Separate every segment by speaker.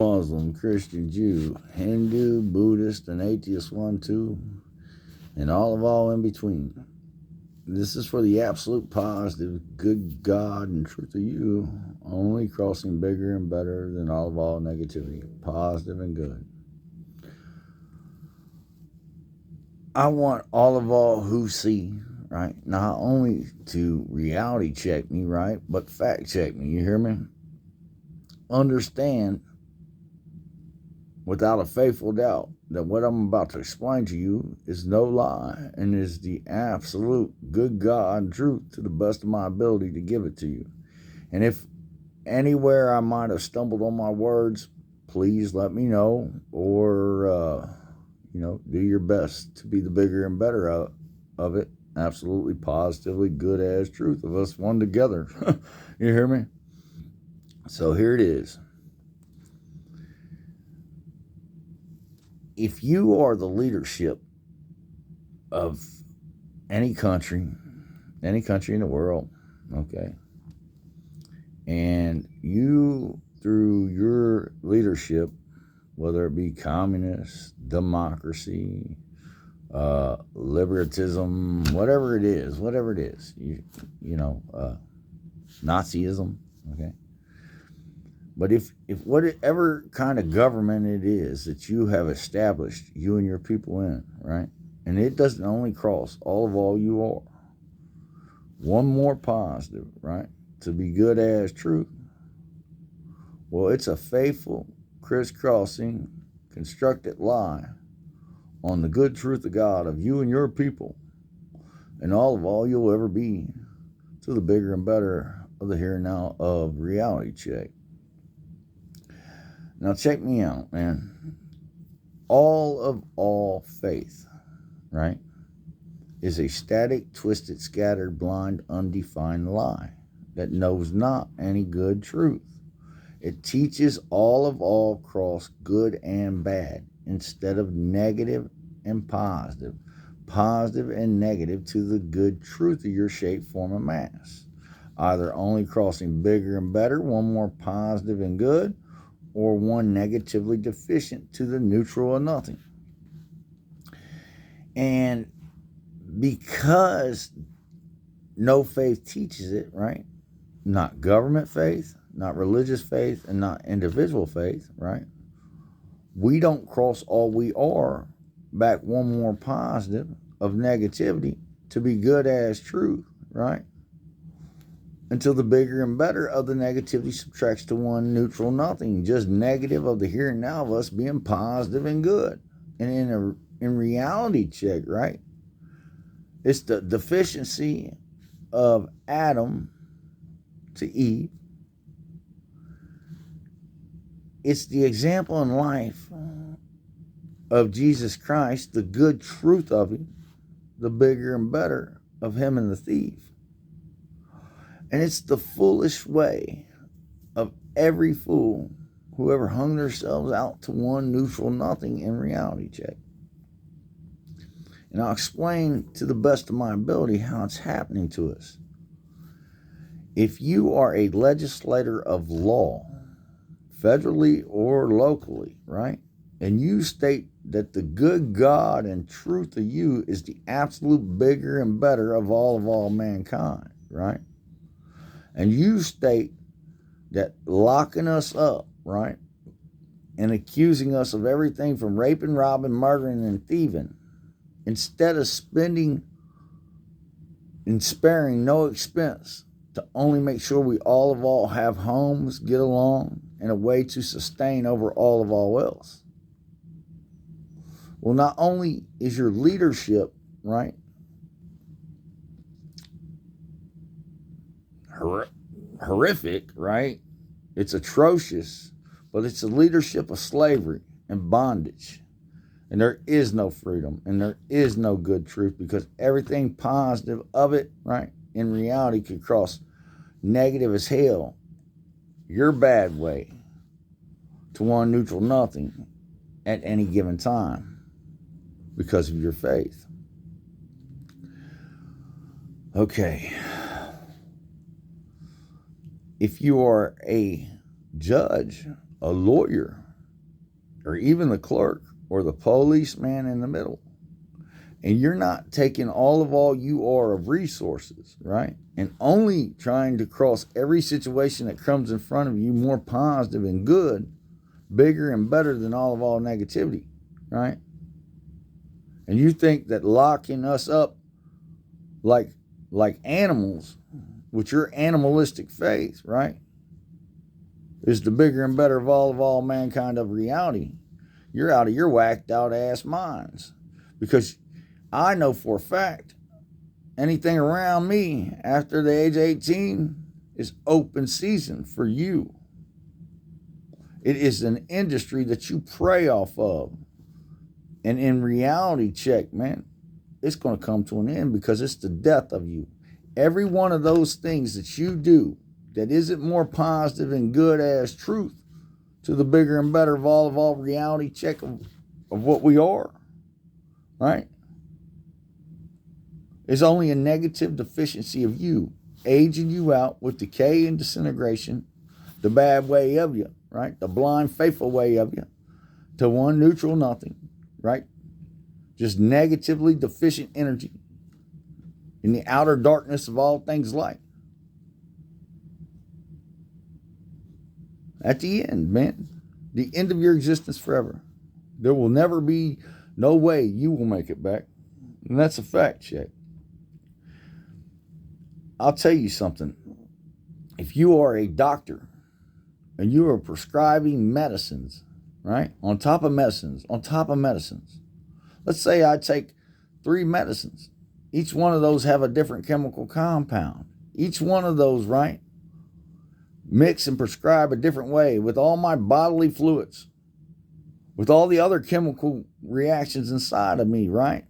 Speaker 1: Muslim, Christian, Jew, Hindu, Buddhist, and atheist one, too, and all in between. This is for the absolute positive, good God and truth of you, only crossing bigger and better than all negativity, positive and good. I want all who see, right, not only to reality check me, right, but fact check me, you hear me? Understand without a faithful doubt that what I'm about to explain to you is no lie and is the absolute good God truth to the best of my ability to give it to you. And if anywhere I might have stumbled on my words, please let me know, or do your best to be the bigger and better of it. Absolutely, positively good as truth of us one together. You hear me? So here it is. If you are the leadership of any country in the world, okay, and you, through your leadership, whether it be communist, democracy, liberalism, whatever it is, Nazism, okay. But if whatever kind of government it is that you have established, you and your people in, right, and it doesn't only cross all you are, one more positive, right, to be good as truth, well, it's a faithful, crisscrossing, constructed lie on the good truth of God of you and your people and all you'll ever be to the bigger and better of the here and now of reality check. Now check me out, man. All faith, right, is a static, twisted, scattered, blind, undefined lie that knows not any good truth. It teaches all cross good and bad instead of negative and positive and negative to the good truth of your shape, form, and mass. Either only crossing bigger and better, one more positive and good, or one negatively deficient to the neutral or nothing. And because no faith teaches it, right? Not government faith, not religious faith, and not individual faith, right? We don't cross all we are back one more positive of negativity to be good as truth, right? Until the bigger and better of the negativity subtracts to one neutral nothing, just negative of the here and now of us being positive and good. And in reality check, right? It's the deficiency of Adam to Eve. It's the example in life of Jesus Christ, the good truth of him, the bigger and better of him and the thief. And it's the foolish way of every fool who ever hung themselves out to one neutral nothing in reality check. And I'll explain to the best of my ability how it's happening to us. If you are a legislator of law, federally or locally, right, and you state that the good God and truth of you is the absolute bigger and better of all mankind, right, and you state that locking us up, right, and accusing us of everything from raping, robbing, murdering, and thieving, instead of spending and sparing no expense to only make sure we all have homes, get along, and a way to sustain over all else. Well, not only is your leadership, right, horrific, right? It's atrocious, but it's a leadership of slavery and bondage. And there is no freedom and there is no good truth because everything positive of it, right, in reality could cross negative as hell, your bad way, to one neutral nothing at any given time because of your faith. Okay. If you are a judge, a lawyer, or even the clerk or the policeman in the middle. And you're not taking all you are of resources, right? And only trying to cross every situation that comes in front of you more positive and good, bigger and better than all negativity, right? And you think that locking us up like animals with your animalistic faith, right, is the bigger and better of all mankind of reality. You're out of your whacked out ass minds. Because I know for a fact anything around me after the age of 18 is open season for you. It is an industry that you prey off of. And in reality check, man, it's going to come to an end because it's the death of you. Every one of those things that you do that isn't more positive and good as truth to the bigger and better of all reality check of what we are, right, is only a negative deficiency of you, aging you out with decay and disintegration, the bad way of you, right, the blind, faithful way of you, to one neutral nothing, right, just negatively deficient energy in the outer darkness of all things light. At the end, man, the end of your existence forever. There will never be no way you will make it back. And that's a fact check. I'll tell you something. If you are a doctor and you are prescribing medicines, right, on top of medicines, let's say I take 3 medicines. Each one of those have a different chemical compound. Each one of those, right, mix and prescribe a different way with all my bodily fluids, with all the other chemical reactions inside of me, right?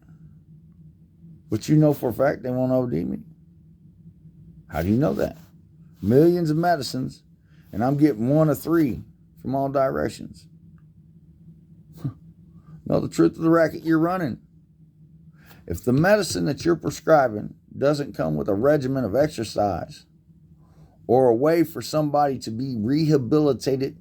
Speaker 1: But you know for a fact they won't OD me. How do you know that? Millions of medicines, and I'm getting 1 of 3 from all directions. Know the truth of the racket you're running. If the medicine that you're prescribing doesn't come with a regimen of exercise or a way for somebody to be rehabilitated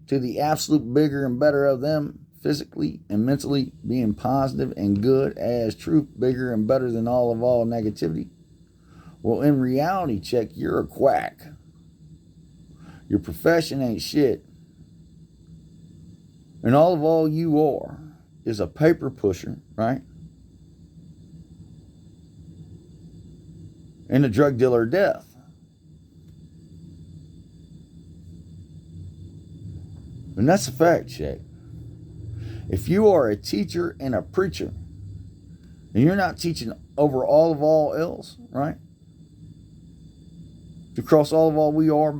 Speaker 1: to the absolute bigger and better of them physically and mentally, being positive and good as truth, bigger and better than all negativity, well, in reality check, you're a quack. Your profession ain't shit. And all you are is a paper pusher, right? And a drug dealer of death. And that's a fact check. If you are a teacher and a preacher, and you're not teaching over all else, right? To cross all we are,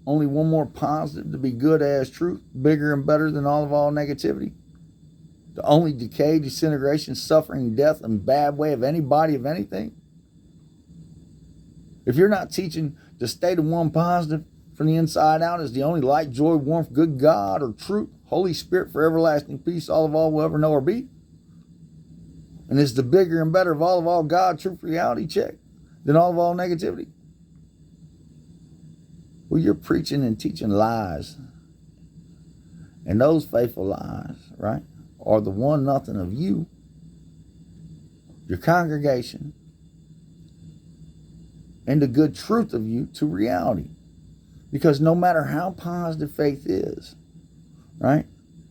Speaker 1: only one more positive, to be good as truth, bigger and better than all negativity. The only decay, disintegration, suffering, death, and bad way of anybody of anything. If you're not teaching the state of one positive from the inside out is the only light, joy, warmth, good God, or truth, Holy Spirit for everlasting peace, all will ever know or be, and is the bigger and better of all God, truth, reality check, than all negativity. Well, you're preaching and teaching lies. And those faithful lies, right, are the one nothing of you, your congregation, and the good truth of you to reality. Because no matter how positive faith is, right,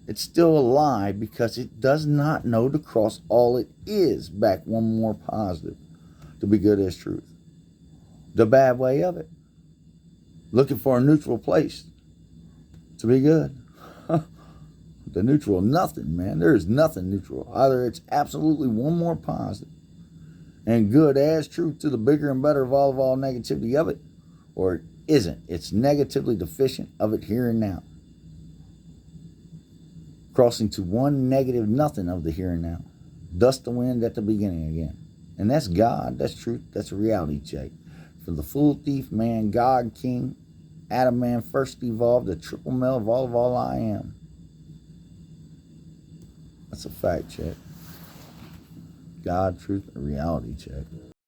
Speaker 1: it's still a lie because it does not know to cross all it is back one more positive to be good as truth. The bad way of it. Looking for a neutral place to be good. The neutral, nothing, man. There is nothing neutral. Either it's absolutely one more positive and good as truth to the bigger and better of all negativity of it, or it isn't. It's negatively deficient of it here and now. Crossing to one negative nothing of the here and now. Dust the wind at the beginning again. And that's God, that's truth, that's a reality check. For the full thief man, God, King, Adam man, first evolved, the triple male of all I am. That's a fact check. God, truth, a reality check.